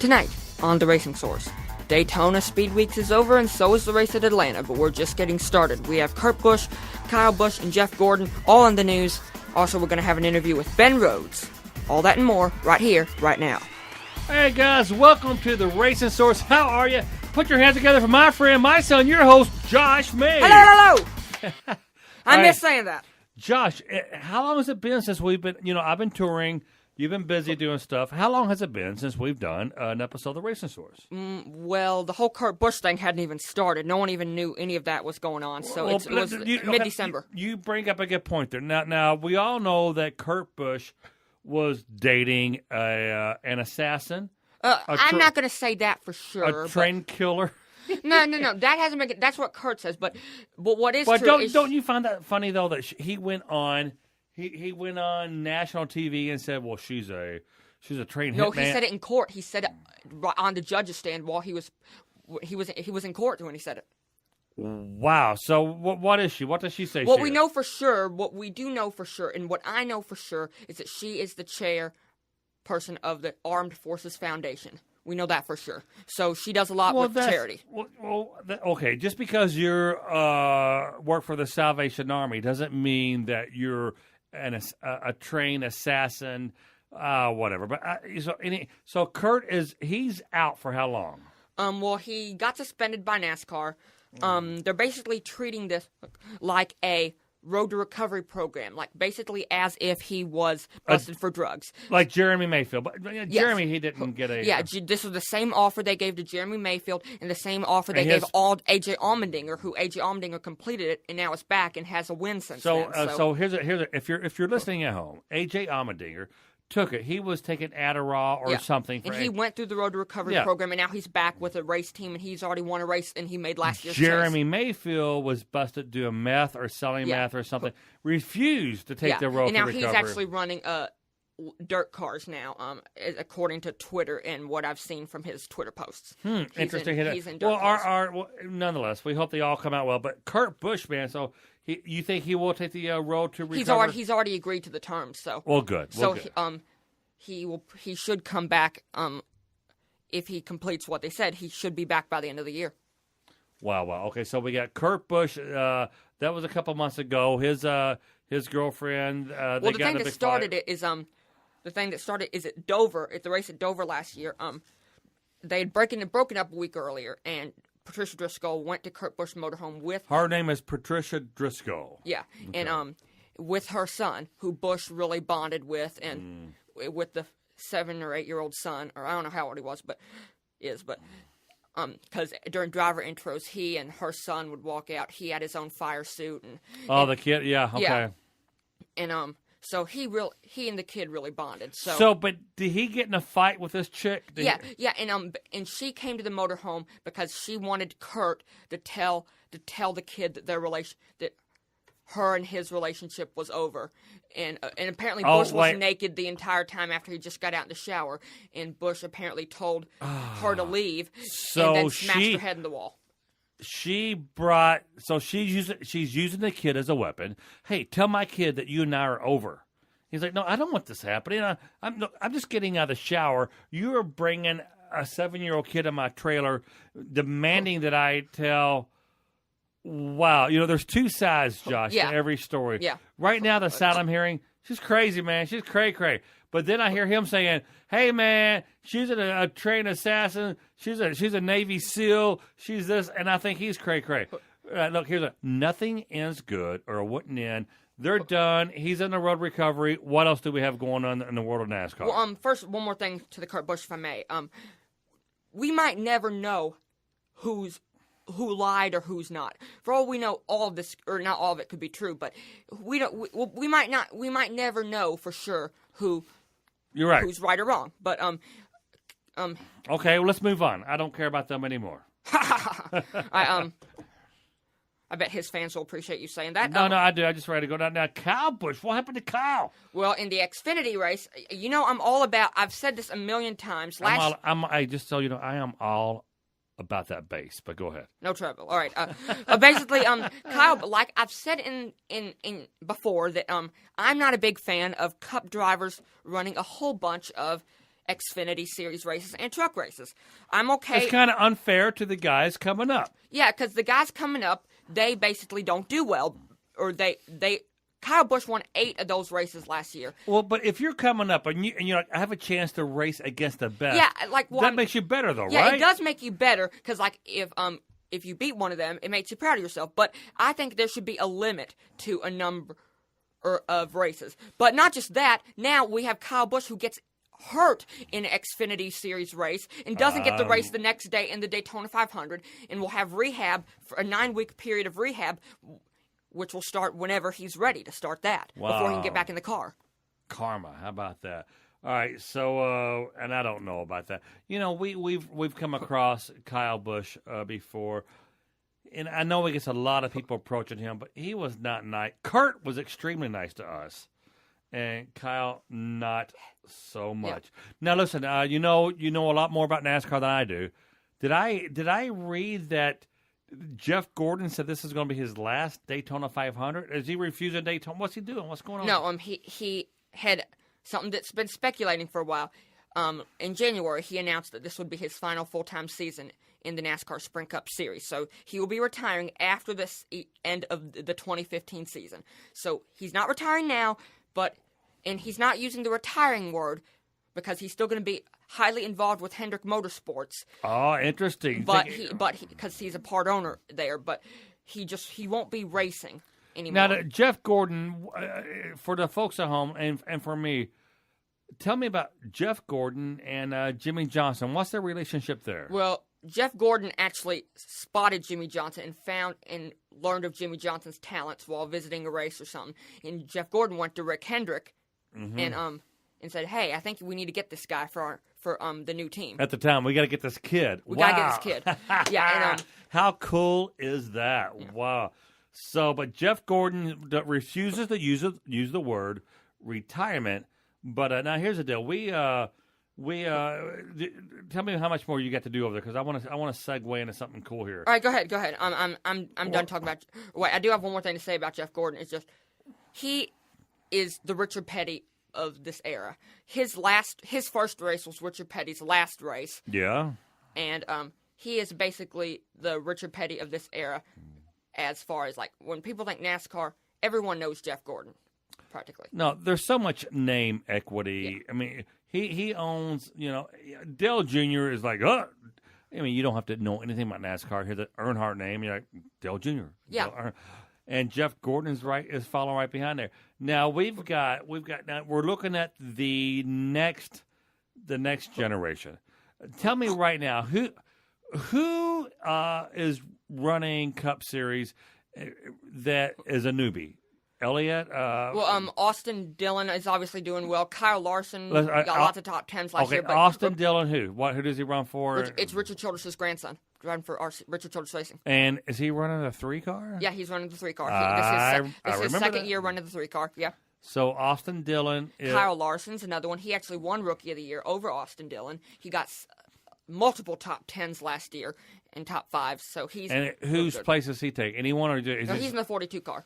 Tonight on The Racing Source, Daytona Speed Weeks is over and so is the race at Atlanta, but we're just getting started. We have Kurt Busch, Kyle Busch, and Jeff Gordon all in the news. Also, we're going to have an interview with Ben Rhodes. All that and more right here, right now. Hey guys, welcome to The Racing Source. How are you? Put your hands together for my friend, my son, your host, Josh Mabe. Hello! I miss saying that. Josh, how long has it been since we've been, I've been touring. You've been busy doing stuff. How long has it been since we've done an episode of The Racing Source? Well, the whole Kurt Busch thing hadn't even started. No one even knew any of that was going on, so it was mid-December. You bring up a good point there. Now we all know that Kurt Busch was dating an assassin. I'm not going to say that for sure. A train killer. No. That hasn't been. That's what Kurt says. But what is true? Don't you find that funny though that he went on? He went on national TV and said, "Well, she's a train hitman." No, he said it in court. He said it on the judge's stand while he was in court when he said it. Wow. So what is she? What does she say? What we know for sure, what we do know for sure, and what I know for sure is that she is the chairperson of the Armed Forces Foundation. We know that for sure. So she does a lot with charity. Okay. Just because you're work for the Salvation Army doesn't mean that you're a trained assassin, whatever. But so Kurt he's out for how long? Well, he got suspended by NASCAR. They're basically treating this like a road to recovery program, like basically as if he was busted for drugs. Like Jeremy Mayfield. But yes. Jeremy, he didn't get a... Yeah, this was the same offer they gave to Jeremy Mayfield and the same offer they gave A.J. Allmendinger, who A.J. Allmendinger completed it and now is back and has a win since then. So here's if you're listening at home, A.J. Allmendinger took it. He was taking Adderall or something. And he went through the road to recovery program, and now he's back with a race team, and he's already won a race, and he made last year's Jeremy Mayfield was busted doing meth or selling meth or something. Refused to take the road to recovery. And now he's actually running dirt cars now, according to Twitter and what I've seen from his Twitter posts. Interesting. He's in dirt cars. Nonetheless, we hope they all come out well. But Kurt Busch, man, so... you think he will take the road to recovery? He's already agreed to the terms. So good. He should come back. If he completes what they said, he should be back by the end of the year. Wow. Okay, so we got Kurt Busch. That was a couple months ago. His girlfriend. The thing that started it is at Dover. At the race at Dover last year. They had broken up a week earlier, and Patricia Driscoll went to Kurt Busch's motorhome with... Her name is Patricia Driscoll. Yeah, okay. And with her son, who Busch really bonded with, and with the 7 or 8 year old son, or I don't know how old he was, but because during driver intros, he and her son would walk out. He had his own fire suit. The kid? Yeah, okay. Yeah. And so he and the kid really bonded. But did he get in a fight with this chick? Yeah, and she came to the motorhome because she wanted Kurt to tell the kid that her and his relationship was over, and apparently Busch was naked the entire time after he just got out in the shower, and Busch apparently told her to leave, and then smashed her head in the wall. She's using the kid as a weapon. Hey, tell my kid that you and I are over. He's like, no, I don't want this happening. I'm just getting out of the shower. You are bringing a 7-year-old kid in my trailer, demanding that I tell. Wow, there's two sides, Josh, to every story. Yeah. Right now, the sound I'm hearing, she's crazy, man. She's cray-cray. But then I hear him saying, hey, man, she's a trained assassin. She's a Navy SEAL. She's this. And I think he's cray-cray. Look, nothing ends good or wouldn't end. They're done. He's in the road recovery. What else do we have going on in the world of NASCAR? Well, first, one more thing to the Kurt Busch, if I may. We might never know who lied or who's not. For all we know, all of this, or not all of it, could be true. But we might never know for sure who. You're right. Who's right or wrong? But Okay, well, let's move on. I don't care about them anymore. I bet his fans will appreciate you saying that. No, I do. I just ready to go down. Now, Kyle Busch, what happened to Kyle? Well, in the Xfinity race, I'm all about. I've said this a million times. I just tell you, I am all about that base. But go ahead. No trouble. All right. Basically, Kyle, like I've said in before, that I'm not a big fan of Cup drivers running a whole bunch of Xfinity Series races and truck races. I'm okay. It's kind of unfair to the guys coming up. Yeah, because the guys coming up, they basically don't do well, or Kyle Busch won 8 of those races last year. Well, but if you're coming up and you're like, I have a chance to race against the best. Yeah, that makes you better, though, yeah, right? Yeah, it does make you better because, like, if you beat one of them, it makes you proud of yourself. But I think there should be a limit to a number of races. But not just that. Now we have Kyle Busch who gets hurt in an Xfinity Series race and doesn't get the race the next day in the Daytona 500, and will have rehab for a 9-week period of rehab, which will start whenever he's ready to start that before he can get back in the car. Karma, how about that? All right, so and I don't know about that. You know, we've come across Kyle Busch before, and I know he gets a lot of people approaching him, but he was not nice. Kurt was extremely nice to us, and Kyle not so much. Yeah. Now listen, you know a lot more about NASCAR than I do. Did I read that Jeff Gordon said this is going to be his last Daytona 500? Is he refusing Daytona? What's he doing? What's going on? No, he had something that's been speculating for a while. In January, he announced that this would be his final full-time season in the NASCAR Sprint Cup Series. So he will be retiring after this end of the 2015 season. So he's not retiring now, and he's not using the retiring word because he's still going to be highly involved with Hendrick Motorsports. Oh, interesting. Because he's a part owner there, but he won't be racing anymore. Now, Jeff Gordon, for the folks at home and for me, tell me about Jeff Gordon and Jimmie Johnson. What's their relationship there? Well, Jeff Gordon actually spotted Jimmie Johnson and found and learned of Jimmie Johnson's talents while visiting a race or something. And Jeff Gordon went to Rick Hendrick and said, "Hey, I think we need to get this guy for the new team." At the time, we got to get this kid. We got to get this kid. Yeah. And, how cool is that? Yeah. Wow. So, but Jeff Gordon refuses to use the word retirement. But now here's the deal. We tell me how much more you got to do over there, because I want to segue into something cool here. All right, go ahead. I'm done talking about. Wait, I do have one more thing to say about Jeff Gordon. It's just he is the Richard Petty of this era. His first race was Richard Petty's last race. Yeah. And he is basically the Richard Petty of this era, as far as, like, when people think NASCAR, everyone knows Jeff Gordon, practically. No, there's so much name equity. Yeah. I mean, he owns, Dale Jr. is like, I mean, you don't have to know anything about NASCAR. Here's the Earnhardt name. You're like, Dale Jr. Yeah. And Jeff Gordon is following right behind there. Now we're looking at the next generation. Tell me right now, who is running Cup Series that is a newbie? Elliott? Austin Dillon is obviously doing well. Kyle Larson got lots of top tens last year. But Austin Dillon, who? Who does he run for? It's Richard Childress' grandson, driving for Richard Childress Racing. And is he running a 3-car? Yeah, he's running the 3-car. This is his second year running the 3-car, yeah. So Austin Dillon. Kyle Larson's another one. He actually won Rookie of the Year over Austin Dillon. He got multiple top 10s last year and top 5s, so he's... And whose place does he take? Anyone? No, he's in the 42 car.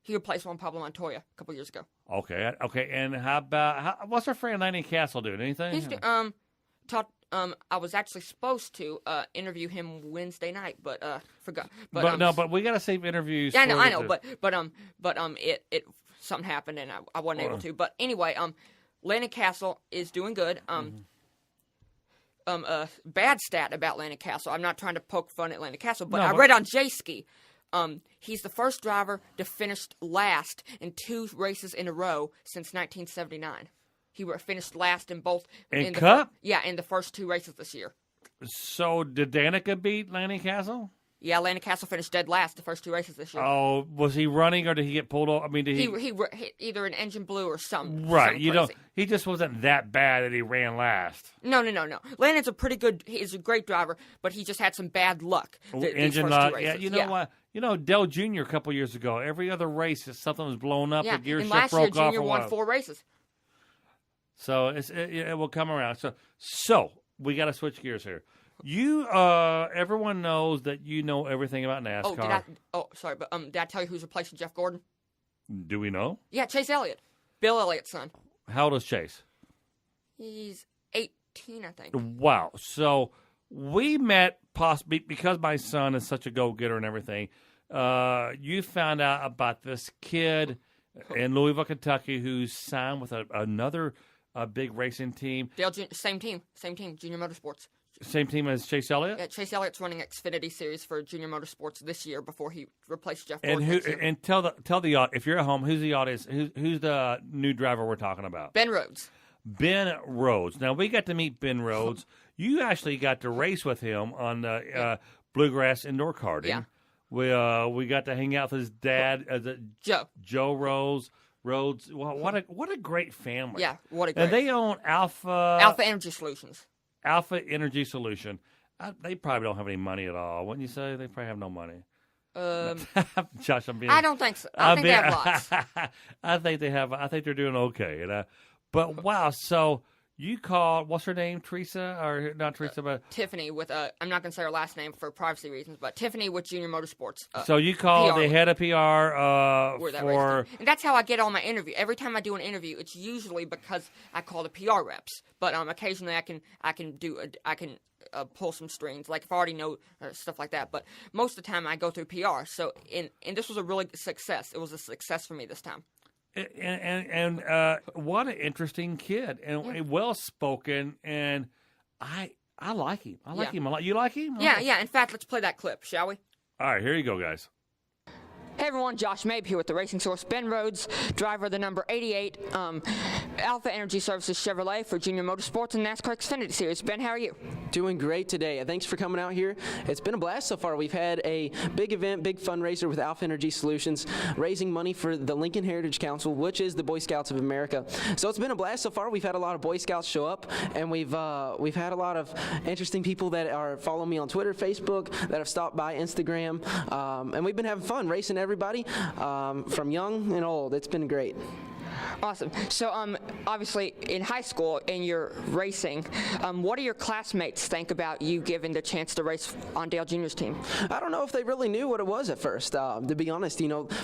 He replaced Juan Pablo Montoya a couple years ago. Okay. And how about what's our friend Lanny Castle doing? Anything? He's I was actually supposed to interview him Wednesday night, but forgot. But we got to save interviews. Yeah, I know. But it something happened and I wasn't able to. But anyway, Lanny Castle is doing good. Bad stat about Lanny Castle. I'm not trying to poke fun at Lanny Castle, but I read on J-Ski. He's the first driver to finish last in 2 races in a row since 1979. He finished last in both. In Cup? In the first 2 races this year. So did Danica beat Lanny Castle? Yeah, Lanny Castle finished dead last the first 2 races this year. Oh, was he running or did he get pulled off? I mean, did he either an engine blew or something. Right, something he just wasn't that bad that he ran last. No. Lanny's he's a great driver, but he just had some bad luck. Engine luck. Yeah, you know what? Dell Jr. a couple years ago, every other race, something was blown up. Yeah, the gear and shift broke off. Last year, Jr. won 4 races. So it will come around. So we got to switch gears here. Everyone knows that you know everything about NASCAR. Sorry, but did I tell you who's replacing Jeff Gordon? Do we know? Yeah, Chase Elliott, Bill Elliott's son. How old is Chase? He's 2015, I think. Wow. So we met possibly because my son is such a go-getter and everything. You found out about this kid in Louisville, Kentucky, who's signed with another big racing team. Same team, Junior Motorsports. Same team as Chase Elliott? Yeah, Chase Elliott's running Xfinity Series for Junior Motorsports this year before he replaced Jeff And Gordon. and tell the if you're at home, who's the audience? Who's the new driver we're talking about? Ben Rhodes. Ben Rhodes. Now we got to meet Ben Rhodes. You actually got to race with him on the Bluegrass indoor karting. Yeah. We got to hang out with his dad, Joe Rhodes. Well, what a great family. Yeah, what a great. And they own Alpha Energy Solutions. Alpha Energy Solution. They probably don't have any money at all. Wouldn't you say they probably have no money? Josh, I don't think so. I think they have lots. I think they have. I think they're doing okay. But wow, so you called, what's her name, Teresa? Or not Teresa, but Tiffany with, I'm not going to say her last name for privacy reasons, but Tiffany with Junior Motorsports. So you called the head of PR for... And that's how I get all my interview. Every time I do an interview, it's usually because I call the PR reps. But occasionally I can pull some strings, like if I already know stuff like that. But most of the time I go through PR. So, and this was a really success. It was a success for me this time. And what an interesting kid, and well spoken, and I like him. I like him a lot. You like him? Yeah. In fact, let's play that clip, shall we? All right, here you go, guys. Hey everyone, Josh Mabe here with the Racing Source. Ben Rhodes, driver of the number 88 Alpha Energy Services Chevrolet for Junior Motorsports and NASCAR Xfinity Series. Ben, how are you? Doing great today. Thanks for coming out here. It's been a blast so far. We've had a big event, big fundraiser with Alpha Energy Solutions, raising money for the Lincoln Heritage Council, which is the Boy Scouts of America. So it's been a blast so far. We've had a lot of Boy Scouts show up, and we've had a lot of interesting people that are following me on Twitter, Facebook, that have stopped by Instagram, and we've been having fun racing everybody, from young and old. It's been great. Awesome. So, obviously, in high school, in your racing, what do your classmates think about you given the chance to race on Dale Jr.'s team? I don't know if they really knew what it was at first. To be honest,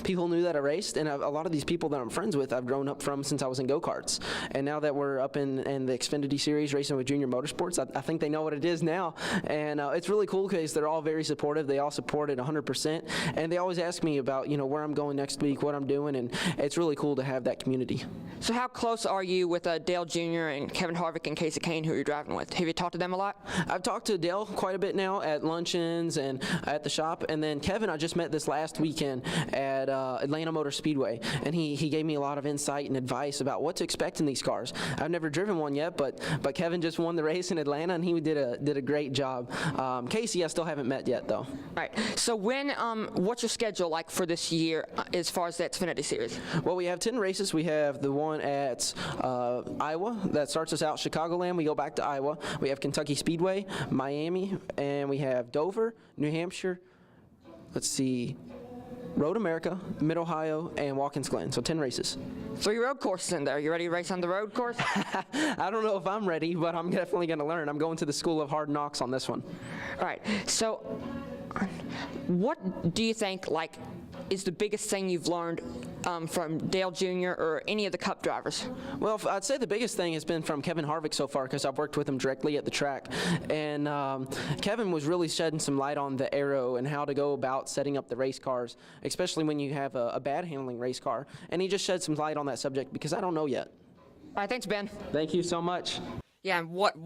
people knew that I raced, and a lot of these people that I'm friends with, I've grown up from since I was in go-karts. And now that we're up in the Xfinity Series racing with Junior Motorsports, I think they know what it is now. And it's really cool because they're all very supportive. They all support it 100%. And they always ask me about, where I'm going next week, what I'm doing, and it's really cool to have that community. So how close are you with Dale Jr. and Kevin Harvick and Casey Kane, who you're driving with? Have you talked to them a lot? I've talked to Dale quite a bit now at luncheons and at the shop. And then Kevin, I just met this last weekend at Atlanta Motor Speedway. And he gave me a lot of insight and advice about what to expect in these cars. I've never driven one yet, but Kevin just won the race in Atlanta, and he did a great job. Casey, I still haven't met yet, though. All right. So what's your schedule like for this year as far as the Xfinity Series? Well, we have 10 races. We have the one at Iowa that starts us out Chicagoland. We go back to Iowa. We have Kentucky Speedway, Miami, and we have Dover, New Hampshire. Let's see, Road America, Mid-Ohio, and Watkins Glen. So 10 races. 3 road courses in there. You ready to race on the road course? I don't know if I'm ready, but I'm definitely going to learn. I'm going to the School of Hard Knocks on this one. All right. So what do you think, is the biggest thing you've learned from Dale Jr. or any of the Cup drivers? Well, I'd say the biggest thing has been from Kevin Harvick so far, because I've worked with him directly at the track. And Kevin was really shedding some light on the aero and how to go about setting up the race cars, especially when you have a bad handling race car. And he just shed some light on that subject because I don't know yet. All right, thanks, Ben. Thank you so much. Yeah, what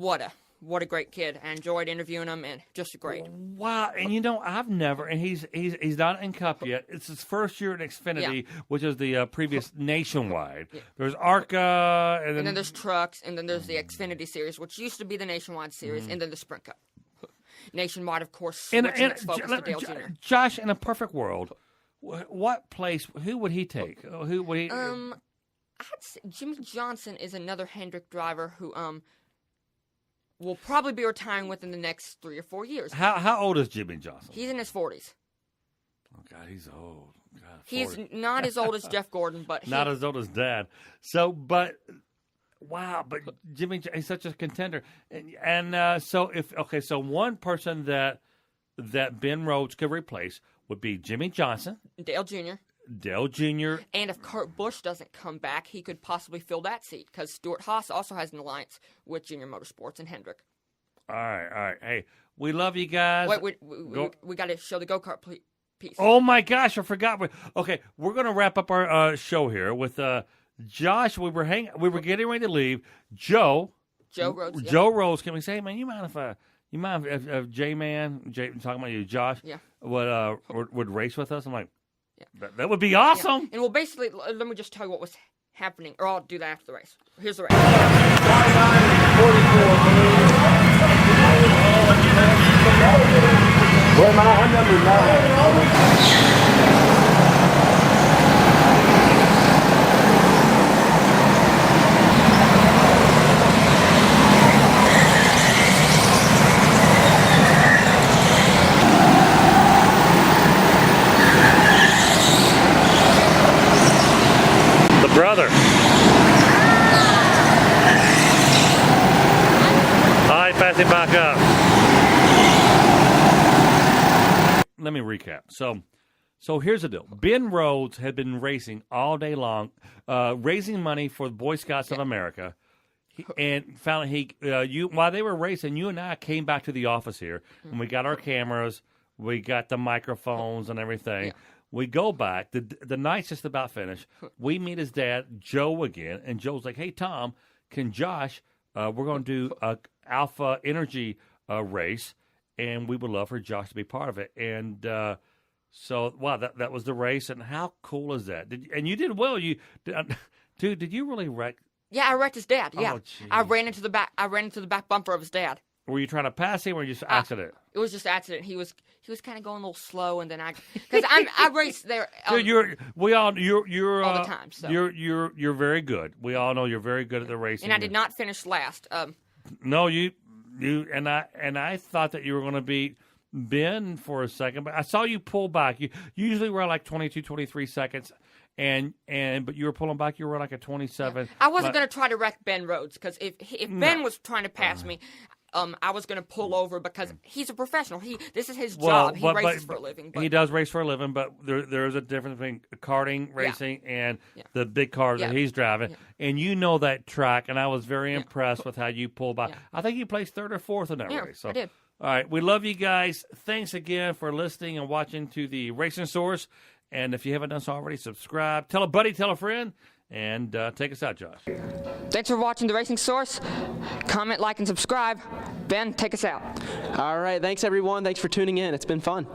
a great kid. I enjoyed interviewing him, and just great. Wow, and I've never, and he's not in Cup yet. It's his first year in Xfinity, which is the previous Nationwide. Yeah. There's ARCA, and then there's Trucks, and then there's the Xfinity Series, which used to be the Nationwide Series, and then the Sprint Cup. Nationwide, of course, switching its focus to Dale Jr. Josh, in a perfect world, what place? Who would he take? Who would he? I'd say Jimmie Johnson is another Hendrick driver who will probably be retiring within the next 3 or 4 years. How old is Jimmie Johnson? He's in his 40s. Oh, God, he's old. God, he's not as old as Jeff Gordon, but not as old as Dad. So, but Jimmie, he's such a contender. So one person that Ben Rhodes could replace would be Jimmie Johnson, Dale Jr., Dale Jr. And if Kurt Busch doesn't come back, he could possibly fill that seat because Stuart Haas also has an alliance with Junior Motorsports and Hendrick. All right. Hey, we love you guys. Wait, we got to show the go-kart piece. Oh, my gosh, I forgot. Okay, we're going to wrap up our show here with Josh. We were getting ready to leave. Joe Rhodes. Joe Rhodes. Can we say, man, you mind if J-Man, talking about you, Josh, would race with us? I'm like, that would be awesome. Yeah. And well, basically, let me just tell you what was happening, or I'll do that after the race. Here's the race. Where am I? I'm number 9. Brother. All right, pass it back up. Let me recap. So here's the deal. Ben Rhodes had been racing all day long, raising money for the Boy Scouts of America. And finally, while they were racing, you and I came back to the office here, and we got our cameras, we got the microphones and everything. Yeah. We go back. The night's just about finished. We meet his dad, Joe, again, and Joe's like, "Hey, Tom, can Josh? We're going to do a Alpha Energy race, and we would love for Josh to be part of it." And so, wow, that was the race. And how cool is that? And you did well. Dude, did you really wreck? Yeah, I wrecked his dad. Yeah, oh, I ran into the back bumper of his dad. Were you trying to pass him, or just accident? It was just accident. He was kind of going a little slow, and then because I raced there. Dude, you're all the time. So. You're very good. We all know you're very good at the racing. And I did not finish last. No, you and I thought that you were going to beat Ben for a second, but I saw you pull back. You usually were like 22, 23 seconds. But you were pulling back. You were like a 27. I wasn't going to try to wreck Ben Rhodes because if Ben was trying to pass me, I was going to pull over because he's a professional. This is his job. He races for a living. But. He does race for a living, but there's a difference between karting racing and the big car that he's driving. Yeah. And you know that track, and I was very impressed with how you pulled back. Yeah. I think you placed 3rd or 4th in that race. So. I did. All right, we love you guys. Thanks again for listening and watching to the Racing Source. And if you haven't done so already, subscribe. Tell a buddy, tell a friend, and take us out, Josh. Thanks for watching The Racing Source. Comment, like, and subscribe. Ben, take us out. All right. Thanks, everyone. Thanks for tuning in. It's been fun.